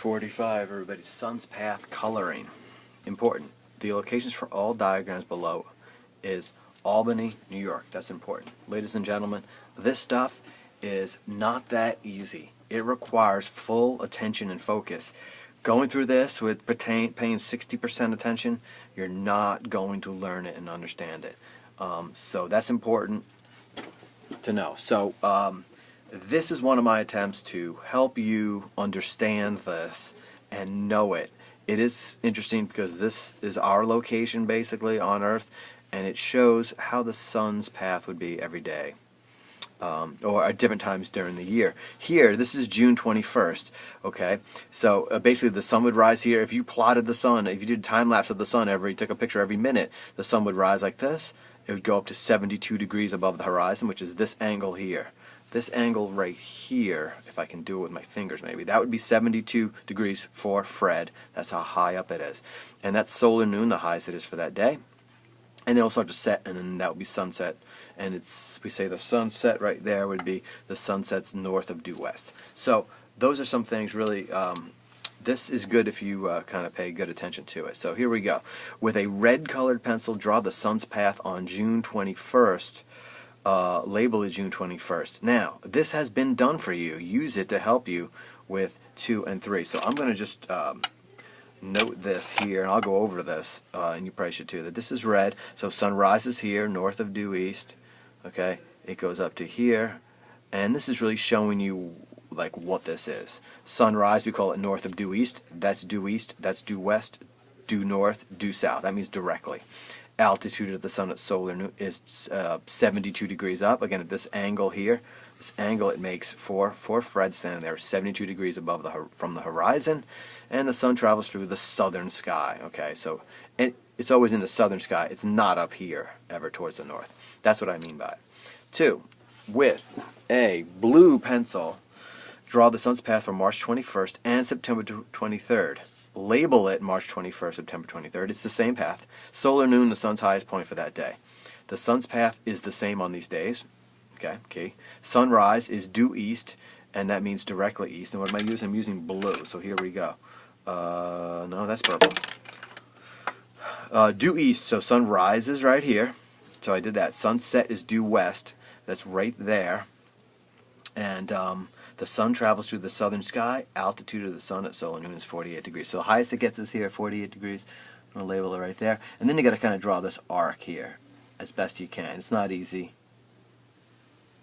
45, everybody. Sun's path coloring. Important. The locations for all diagrams below is Albany, New York. That's important. Ladies and gentlemen, this stuff is not that easy. It requires full attention and focus. Going through this with paying 60% attention, you're not going to learn it and understand it. So that's important to know. So this is one of my attempts to help you understand this and know it. It is interesting because this is our location basically on Earth, and it shows how the sun's path would be every day. Or at different times during the year. Here, this is June 21st, okay? So basically the sun would rise here. If you plotted the sun, if you did a time-lapse of the sun, took a picture every minute, the sun would rise like this. It would go up to 72 degrees above the horizon, which is this angle here. This angle right here, if I can do it with my fingers maybe, that would be 72 degrees for Fred. That's how high up it is. And that's solar noon, the highest it is for that day. And it'll start to set, and then that would be sunset. And we say the sunset right there would be the sunsets north of due west. So those are some things really, this is good if you kind of pay good attention to it. So here we go. With a red colored pencil, draw the sun's path on June 21st. Label it June 21st. Now, this has been done for you. Use it to help you with 2 and 3. So I'm going to just note this here, and I'll go over this, and you probably should too, that this is red. So sun rises here, north of due east. Okay, it goes up to here, and this is really showing you like what this is. Sunrise, we call it north of due east. That's due east. That's due west, due north, due south. That means directly. Altitude of the sun at solar noon is 72 degrees up. Again, at this angle here, this angle it makes for Fred standing there, 72 degrees above from the horizon, and the sun travels through the southern sky. Okay, so it's always in the southern sky. It's not up here ever towards the north. That's what I mean by it. 2, with a blue pencil, draw the sun's path for March 21st and September 23rd. Label it March 21st, September 23rd. It's the same path. Solar noon, the sun's highest point for that day. The sun's path is the same on these days. Okay. Sunrise is due east, and that means directly east. And what am I using? I'm using blue. So here we go. No, that's purple. Due east, so sun rises right here. So I did that. Sunset is due west. That's right there. And the sun travels through the southern sky. Altitude of the sun at solar noon is 48 degrees. So the highest it gets is here, 48 degrees. I'm going to label it right there. And then you got to kind of draw this arc here as best you can. It's not easy.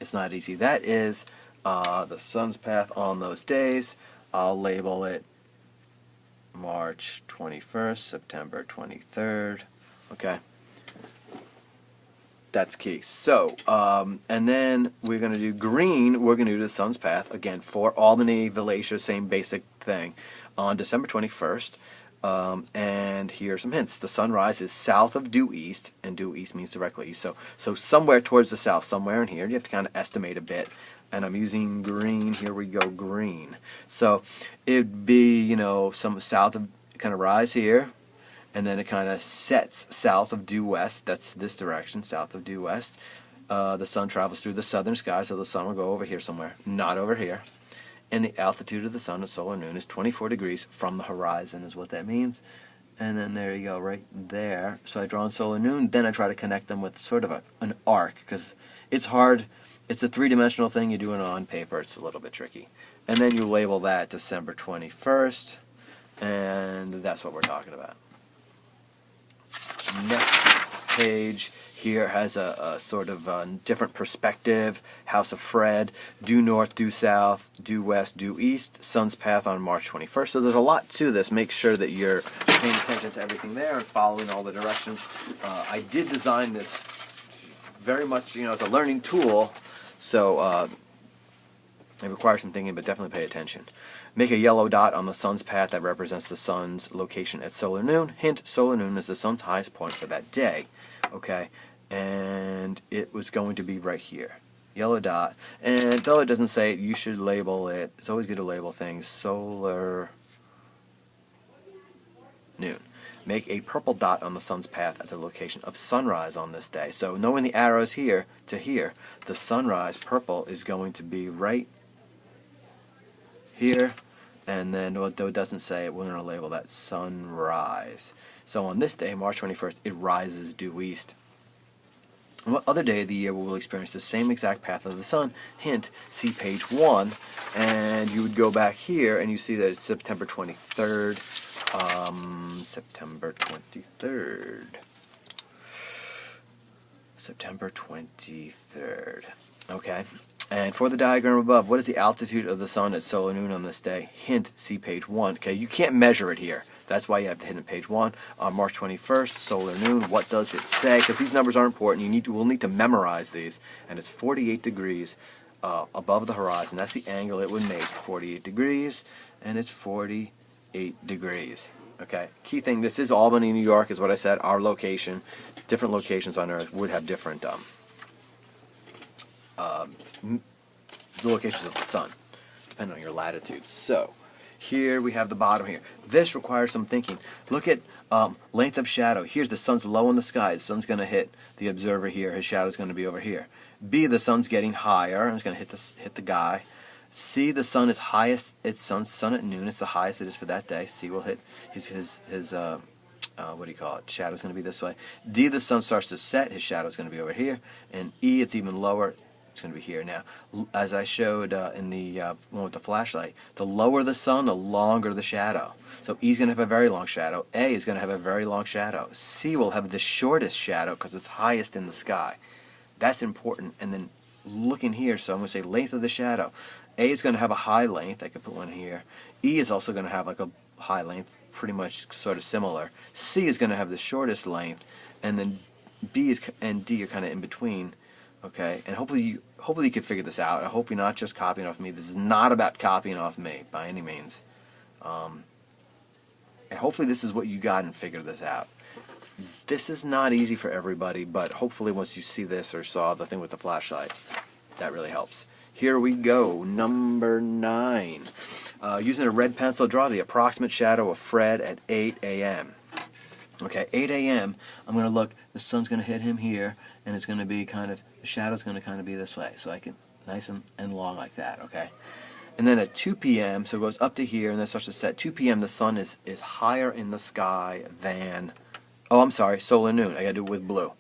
It's not easy. That is the sun's path on those days. I'll label it March 21st, September 23rd. Okay. That's key. So, and then we're going to do green. We're going to do the sun's path, again, for Albany, Valatia, same basic thing, on December 21st. And here are some hints. The sunrise is south of due east, and due east means directly east. So somewhere towards the south, somewhere in here. You have to kind of estimate a bit. And I'm using green. Here we go, green. So it'd be, some south of, kind of rise here. And then it kind of sets south of due west. That's this direction, south of due west. The sun travels through the southern sky, so the sun will go over here somewhere, not over here. And the altitude of the sun at solar noon is 24 degrees from the horizon is what that means. And then there you go, right there. So I draw on solar noon, then I try to connect them with sort of an arc, because it's hard. It's a three-dimensional thing. You do it on paper. It's a little bit tricky. And then you label that December 21st, and that's what we're talking about. Next page here has a sort of different perspective. House of Fred, due north, due south, due west, due east, sun's path on March 21st. So there's a lot to this. Make sure that you're paying attention to everything there and following all the directions. I did design this very much, as a learning tool, so it requires some thinking, but definitely pay attention. Make a yellow dot on the sun's path that represents the sun's location at solar noon. Hint, solar noon is the sun's highest point for that day. Okay, and it was going to be right here. Yellow dot. And though it doesn't say it, you should label it. It's always good to label things. Solar noon. Make a purple dot on the sun's path at the location of sunrise on this day. So knowing the arrows here to here, the sunrise purple is going to be right here And then, though it doesn't say it, we're going to label that sunrise. So on this day, March 21st, it rises due east. On what other day of the year will we experience the same exact path of the sun? Hint, see page 1, and you would go back here, and you see that it's September 23rd. September 23rd. September 23rd. Okay. And for the diagram above, what is the altitude of the sun at solar noon on this day? Hint, see page 1. Okay, you can't measure it here. That's why you have to hit in page 1. On March 21st, solar noon, what does it say? Because these numbers are important. We'll need to memorize these. And it's 48 degrees above the horizon. That's the angle it would make, 48 degrees. And it's 48 degrees. Okay, key thing, this is Albany, New York, is what I said. Our location, different locations on Earth would have different the locations of the sun, depending on your latitude. So, here we have the bottom here. This requires some thinking. Look at length of shadow. Here's the sun's low in the sky. The sun's going to hit the observer here. His shadow's going to be over here. B, the sun's getting higher. I'm just going to hit the guy. C, the sun is highest. It's sun at noon. It's the highest it is for that day. C will hit his what do you call it? Shadow's going to be this way. D, the sun starts to set. His shadow's going to be over here. And E, it's even lower. It's going to be here. Now, as I showed in the one with the flashlight, the lower the sun, the longer the shadow. So E's going to have a very long shadow. A is going to have a very long shadow. C will have the shortest shadow because it's highest in the sky. That's important. And then looking here, so I'm going to say length of the shadow. A is going to have a high length. I could put one here. E is also going to have like a high length, pretty much sort of similar. C is going to have the shortest length, and then B and D are kind of in between. Okay, and hopefully you can figure this out. I hope you're not just copying off me. This is not about copying off me by any means. And hopefully this is what you got and figure this out. This is not easy for everybody, but hopefully once you see this or saw the thing with the flashlight, that really helps. Here we go, number 9. Using a red pencil, draw the approximate shadow of Fred at 8 a.m. Okay, 8 a.m., I'm going to look, the sun's going to hit him here, and it's going to be kind of, the shadow's going to kind of be this way, so I can, nice and long like that, okay? And then at 2 p.m., so it goes up to here, and then starts to set. 2 p.m., the sun is higher in the sky than, oh, I'm sorry, solar noon. I got to do it with blue.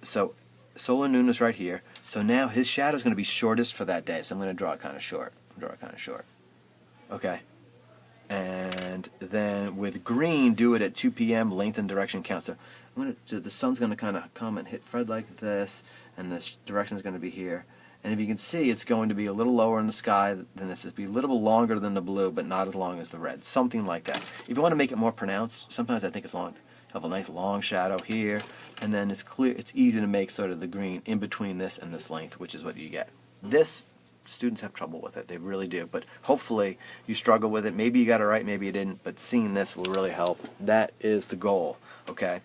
So solar noon is right here. So now his shadow is going to be shortest for that day, so I'm going to draw it kind of short. Okay. And then with green, do it at 2 p.m. Length and direction count. So the sun's going to kind of come and hit Fred like this, and this direction is going to be here. And if you can see, it's going to be a little lower in the sky than this. It'll be a little longer than the blue, but not as long as the red. Something like that. If you want to make it more pronounced, sometimes I think it's long. Have a nice long shadow here, and then it's clear. It's easy to make sort of the green in between this and this length, which is what you get. This, students have trouble with it. They really do. But hopefully you struggle with it. Maybe you got it right, maybe you didn't. But seeing this will really help. That is the goal. Okay.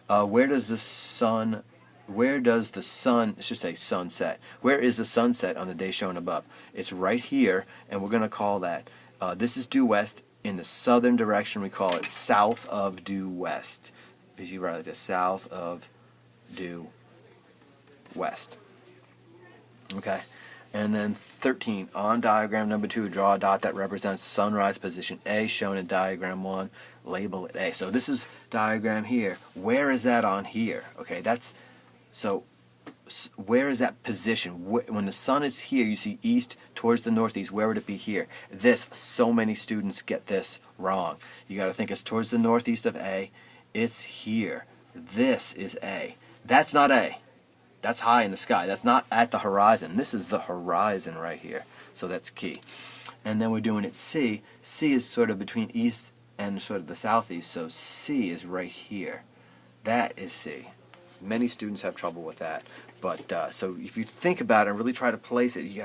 Where does the sun? I should say sunset. Where is the sunset on the day shown above? It's right here, and we're going to call that. This is due west. In the southern direction, we call it south of due west. As you write like this, south of due west. Okay. And then 13, on diagram number 2, draw a dot that represents sunrise position A, shown in diagram 1. Label it A. So this is diagram here. Where is that on here? Okay, so where is that position? When the sun is here, you see east towards the northeast. Where would it be here? So many students get this wrong. You got to think it's towards the northeast of A. It's here. This is A. That's not A. That's high in the sky. That's not at the horizon. This is the horizon right here. So that's key. And then we're doing it C. C is sort of between east and sort of the southeast. So C is right here. That is C. Many students have trouble with that. But so if you think about it and really try to place it, you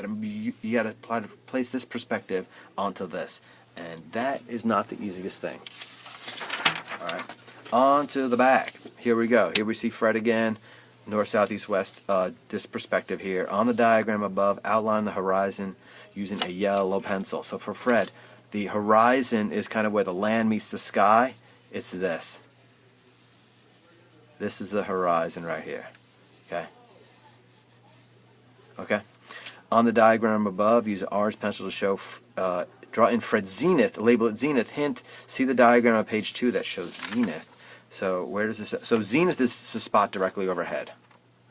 gotta try to place this perspective onto this, and that is not the easiest thing. All right, on to the back. Here we go. Here we see Fred again, north, south, east, west. This perspective here on the diagram above. Outline the horizon using a yellow pencil. So for Fred, the horizon is kind of where the land meets the sky. It's this. This is the horizon right here. Okay. Okay. On the diagram above, use an orange pencil to show Draw in Fred's zenith, label it zenith. Hint, see the diagram on page 2 that shows zenith. So where does this, so zenith is the spot directly overhead.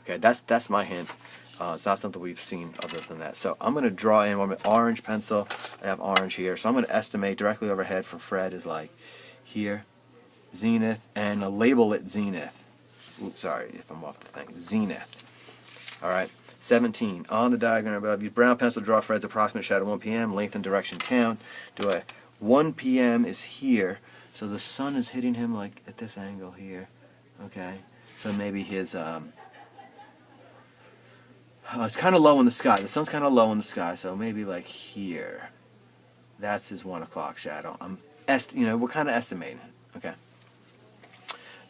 Okay, that's my hint. It's not something we've seen other than that. So I'm going to draw in with my orange pencil. I have orange here. So I'm going to estimate directly overhead for Fred is like here, zenith, and label it zenith. Oops, sorry if I'm off the thing. Zenith. All right. 17. On the diagram above, use brown pencil, draw Fred's approximate shadow 1 p.m. Length and direction count. 1 p.m. is here. So the sun is hitting him like at this angle here. Okay. So maybe his... it's kind of low in the sky. The sun's kind of low in the sky, so maybe like here. That's his 1 o'clock shadow. We're kind of estimating. Okay.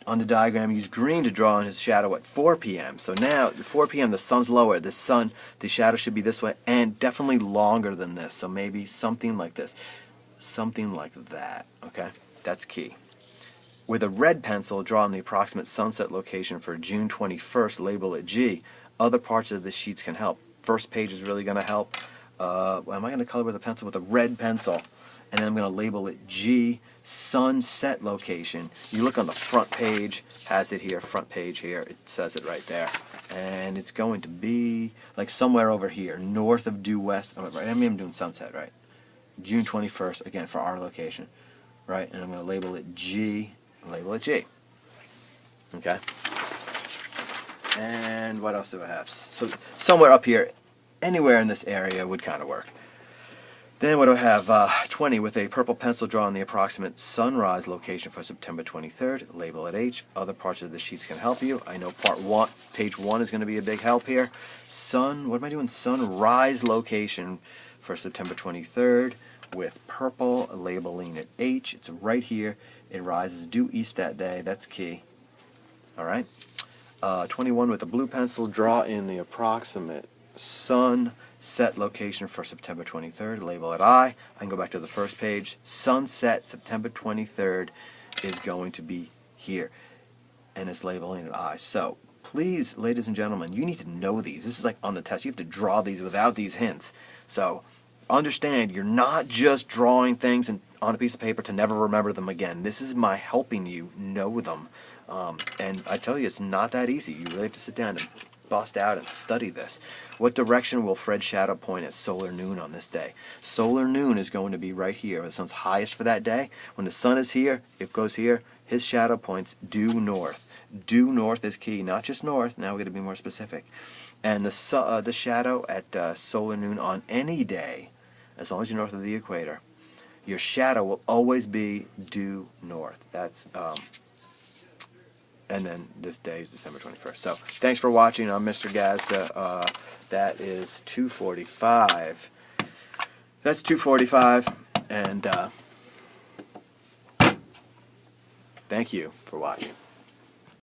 On the diagram, use green to draw on his shadow at 4 p.m. So now, at 4 p.m., the sun's lower. The shadow should be this way, and definitely longer than this. So maybe something like this. Something like that. Okay? That's key. With a red pencil, draw on the approximate sunset location for June 21st. Label it G. Other parts of the sheets can help. First page is really going to help. Am I going to color with a pencil? With a red pencil. And then I'm going to label it G, sunset location. You look on the front page, has it here, front page here. It says it right there. And it's going to be like somewhere over here, north of due west. Oh, right, I mean, I'm doing sunset, right? June 21st, again, for our location. Right? And I'm going to label it G. Label it G. Okay? And what else do I have? So somewhere up here, anywhere in this area would kind of work. Then what do I have? 20, with a purple pencil, draw on the approximate sunrise location for September 23rd. Label it H. Other parts of the sheets can help you. I know page 1 is going to be a big help here. What am I doing? Sunrise location for September 23rd with purple, labeling it H. It's right here. It rises due east that day. That's key. All right. 21, with a blue pencil, draw in the approximate sunset location for September 23rd. Label it I. I can go back to the first page. Sunset, September 23rd, is going to be here. And it's labeling it I. So, please, ladies and gentlemen, you need to know these. This is like on the test. You have to draw these without these hints. So, understand, you're not just drawing things on a piece of paper to never remember them again. This is my helping you know them. And I tell you, it's not that easy. You really have to sit down and bust out and study this. What direction will Fred's shadow point at solar noon on this day? Solar noon is going to be right here, where the sun's highest for that day. When the sun is here, it goes here. His shadow points due north. Due north is key, not just north. Now we're going to be more specific. And the shadow at solar noon on any day, as long as you're north of the equator, your shadow will always be due north. That's and then this day is December 21st. So thanks for watching. I'm Mr. Gazda. That is 2:45. That's 2:45, and thank you for watching.